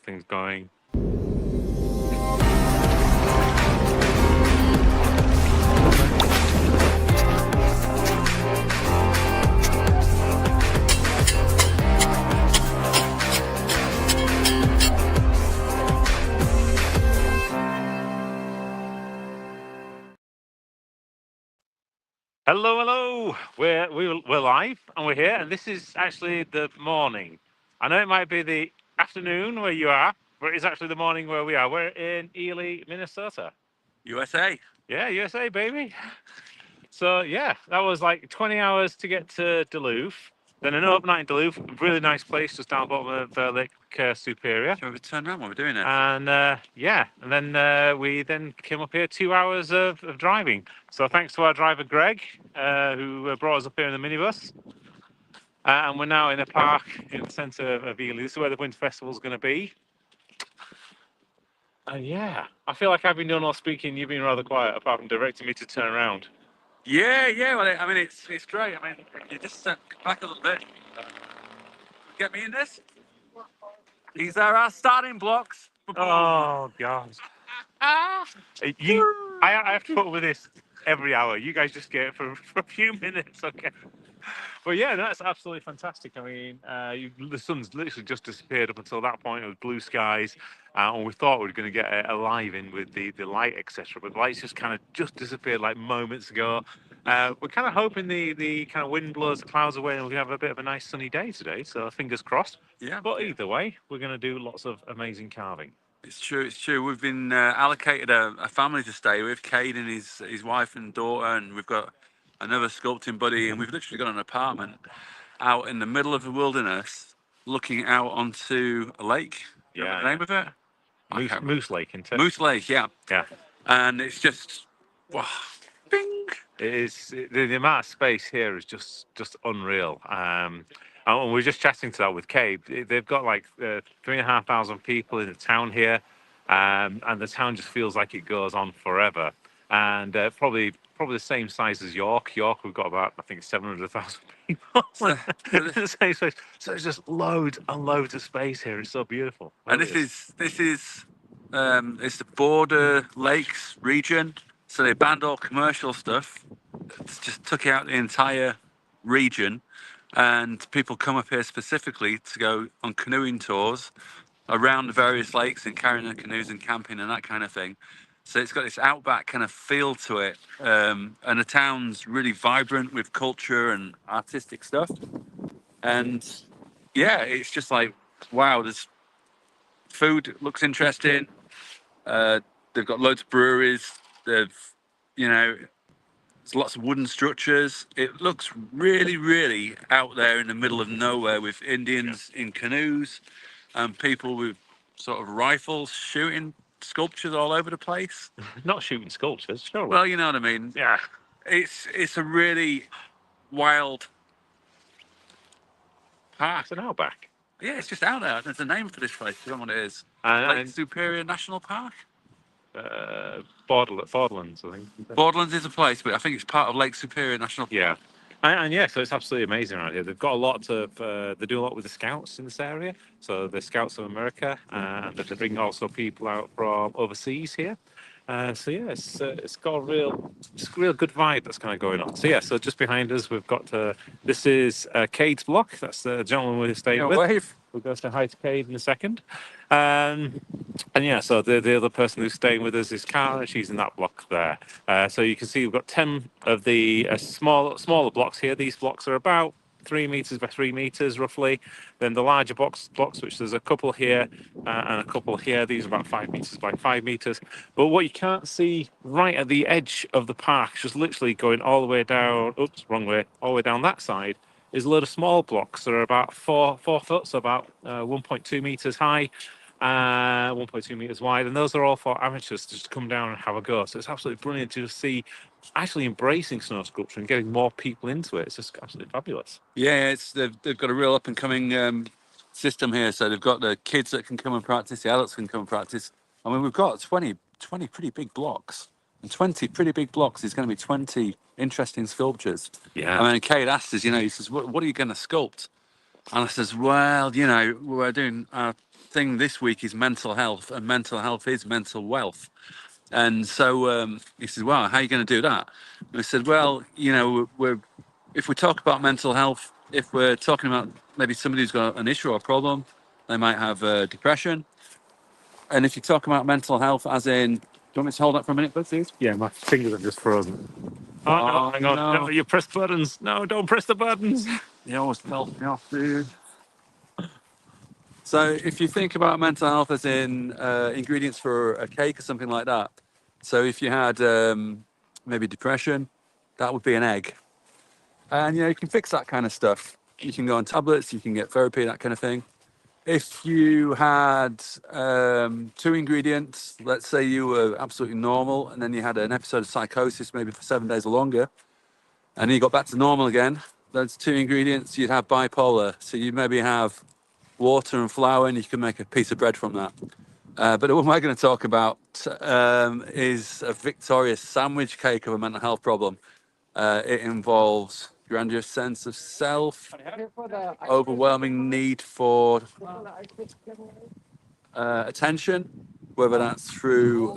things going. Hello. We're live and we're here, and this is actually the morning. I know it might be the afternoon where you are, but it's actually the morning where we are. We're in Ely, Minnesota. USA. Yeah, USA, baby. So yeah, that was like 20 hours to get to Duluth. Then an overnight in Duluth, really nice place just down the bottom of Lake Superior. Shall we turn around while we're doing it? And and then we came up here 2 hours of driving. So thanks to our driver Greg, who brought us up here in the minibus. And we're now in a park in the centre of Ely. This is where the Winter Festival is going to be. Yeah, I feel like I've been doing all speaking. You've been rather quiet, apart from directing me to turn around. Yeah. Well, I mean, it's great. I mean, you just back a little bit. Get me in this. These are our starting blocks. Oh God! I have to put up with this every hour. You guys just get it for a few minutes, okay? But yeah, that's absolutely fantastic. I mean, the sun's literally just disappeared up until that point. It was blue skies, and we thought we were going to get a live in with the light, etc. But the lights just disappeared like moments ago. We're kind of hoping the kind of wind blows the clouds away, and we have a bit of a nice sunny day today. So fingers crossed. Yeah. But either way, we're going to do lots of amazing carving. It's true. We've been allocated a family to stay with, Cade and his wife and daughter, and we've got another sculpting buddy, and we've literally got an apartment out in the middle of the wilderness, looking out onto a lake. You know the name of it? Moose Lake, isn't it? Moose Lake, yeah. Yeah. And it's just, wow, bing. It is, the amount of space here is just unreal. And we're just chatting to that with Cade. They've got like 3,500 people in the town here, and the town just feels like it goes on forever. And probably the same size as York. York, we've got about, I think, 700,000 people in the same space. So it's just loads and loads of space here. It's so beautiful. And this is it's the Border Lakes region. So they banned all commercial stuff. It's just took out the entire region, and people come up here specifically to go on canoeing tours around the various lakes and carrying their canoes and camping and that kind of thing. So it's got this outback kind of feel to it, and the town's really vibrant with culture and artistic stuff. And yeah, it's just like, wow, there's food looks interesting. They've got loads of breweries. There's lots of wooden structures. It looks really, really out there in the middle of nowhere, with Indians in canoes and people with sort of rifles shooting sculptures all over the place. Not shooting sculptures, sure. Well, you know what I mean. Yeah. It's a really wild park. It's an outback. Yeah, it's just out there. There's a name for this place. I don't know what it is. Lake Superior National Park? Borderlands, I think. Borderlands is a place, but I think it's part of Lake Superior National Park. Yeah. And yeah, so it's absolutely amazing around here. They've got a lot of, they do a lot with the scouts in this area. So the Scouts of America, and they bring also people out from overseas here. So yeah, it's got a real good vibe that's kind of going on. So yeah, so just behind us, we've got, this is Cade's block. That's the gentleman we're staying with. Wave. We'll go say hi to Cade in a second. And yeah, so the other person who's staying with us is Cara. She's in that block there. So you can see we've got 10 of the smaller blocks here. These blocks are about 3 meters by 3 meters roughly. Then the larger blocks, which there's a couple here and a couple here. These are about 5 meters by 5 meters. But what you can't see right at the edge of the park, just literally going all the way down, oops, wrong way, all the way down that side, is a load of small blocks that are about 4 foot, so about 1.2 meters high, 1.2 meters wide, and those are all for amateurs to just come down and have a go. So it's absolutely brilliant to see actually embracing snow sculpture and getting more people into it. It's just absolutely fabulous. Yeah, they've got a real up and coming system here. So they've got the kids that can come and practice, the adults can come and practice. I mean, we've got 20 pretty big blocks. And 20 pretty big blocks is going to be 20 interesting sculptures. Yeah. I mean, Cade asked us, he says, what are you going to sculpt? And I says, well, we're doing thing this week is mental health, and mental health is mental wealth. And so he said, well, how are you going to do that? And I said, well, you know, if we talk about mental health, if we're talking about maybe somebody who's got an issue or a problem, they might have depression. And if you talk about mental health as in, do you want me to hold that for a minute, please? Yeah, my fingers are just frozen. Oh, no, hang on. No, you press buttons. No, don't press the buttons. You always fell me off, dude. So if you think about mental health as in ingredients for a cake or something like that, so if you had maybe depression, that would be an egg. And, you know, you can fix that kind of stuff. You can go on tablets, you can get therapy, that kind of thing. If you had 2 ingredients, let's say you were absolutely normal, and then you had an episode of psychosis maybe for 7 days or longer, and then you got back to normal again, those 2 ingredients, you'd have bipolar. So you maybe have water and flour, and you can make a piece of bread from that. But what we're going to talk about is a victorious sandwich cake of a mental health problem. It involves grandiose sense of self, overwhelming need for attention, whether that's through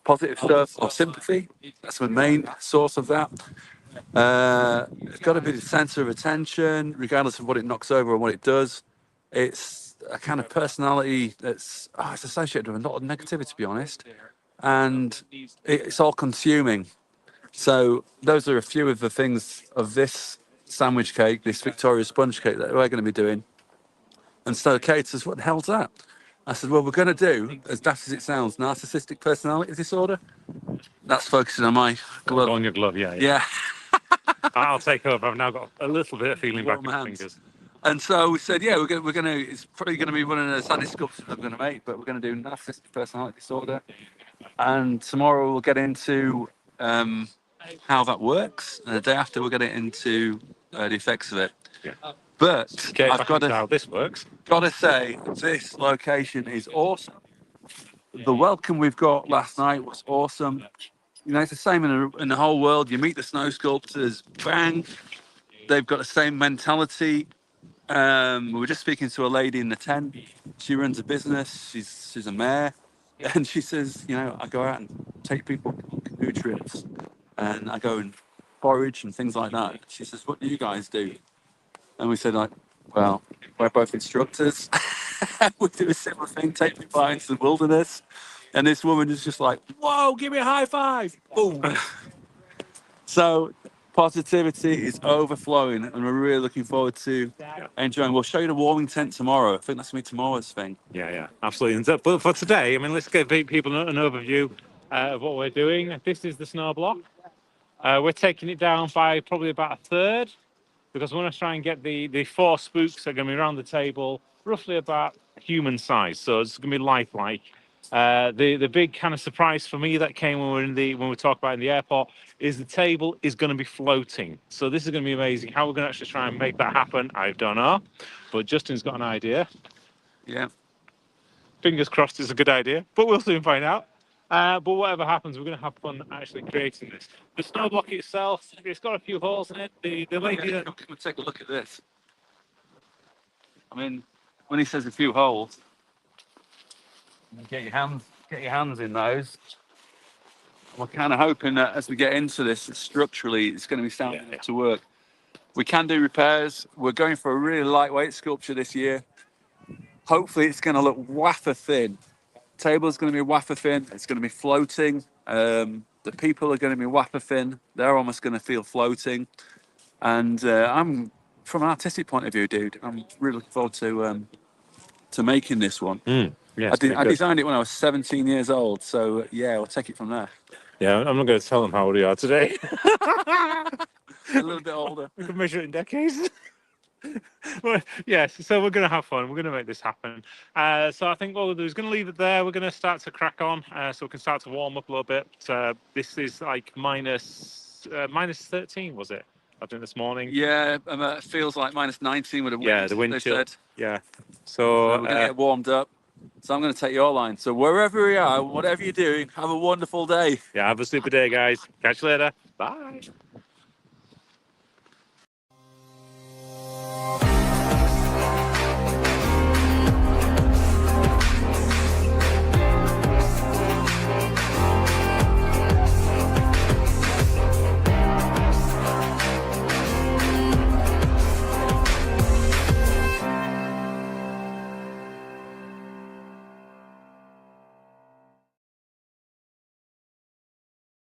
positive stuff or sympathy. That's the main source of that. It's got to be the center of attention, regardless of what it knocks over and what it does. It's a kind of personality that's it's associated with a lot of negativity, to be honest, and it's all consuming. So those are a few of the things of this sandwich cake, this Victoria sponge cake that we're going to be doing. And so Kate says, what the hell's that? I said, well, we're going to do, as daft as it sounds, narcissistic personality disorder. That's focusing on my glove. On your glove, yeah. Yeah. I'll take over. I've now got a little bit of feeling back in my fingers. And so we said, yeah, we're going to, it's probably going to be one of the saddest sculptures I'm going to make, but we're going to do narcissistic personality disorder. And tomorrow we'll get into how that works, and the day after we'll get into the effects of it. Yeah. But I've got to how this works. Got to say, this location is awesome. The welcome we've got last night was awesome. You know, it's the same in the whole world. You meet the snow sculptors, bang, they've got the same mentality. We were just speaking to a lady in the tent. She runs a business. She's a mayor, and she says, you know, I go out and take people canoe trips, and I go and forage and things like that. She says, what do you guys do? And we said, like, well, we're both instructors. We do a similar thing, take people out into the wilderness. And this woman is just like, whoa, give me a high five. Boom. So positivity is overflowing, and we're really looking forward to enjoying. We'll show you the warming tent tomorrow. I think that's going to be tomorrow's thing. Yeah, absolutely. And so, but for today, I mean, let's give people an overview of what we're doing. This is the snow block. We're taking it down by probably about a third, because we want to try and get the 4 spooks that are going to be around the table roughly about human size. So it's going to be lifelike. The big kind of surprise for me that came when we talk about in the airport is the table is going to be floating. So this is going to be amazing. How we're going to actually try and make that happen, I don't know. But Justin's got an idea. Yeah. Fingers crossed it's a good idea, but we'll soon find out. But whatever happens, we're going to have fun actually creating this. The snow block itself, it's got a few holes in it. The lady that... Come take a look at this. I mean, when he says a few holes, get your hands in those. We're kind of hoping that as we get into this, structurally, it's going to be sounding to work. We can do repairs. We're going for a really lightweight sculpture this year. Hopefully, it's going to look wafer thin. Table's going to be wafer thin. It's going to be floating. The people are going to be wafer thin. They're almost going to feel floating. And I'm, from an artistic point of view, dude, I'm really looking forward to making this one. Yes, I designed it when I was 17 years old. So yeah, we'll take it from there. Yeah, I'm not going to tell them how old we are today. A little bit older. We can measure it in decades. Well, yes, so we're going to have fun. We're going to make this happen. So I think what we'll do is going to leave it there. We're going to start to crack on, so we can start to warm up a little bit. This is like minus 13, was it? I think this morning. Yeah, it feels like minus 19 with the wind. Yeah, the wind chill. Said. Yeah. So we're going to get warmed up. So I'm going to take your line. So wherever we are, whatever you're doing, have a wonderful day. Yeah, have a super day, guys. Catch you later. Bye.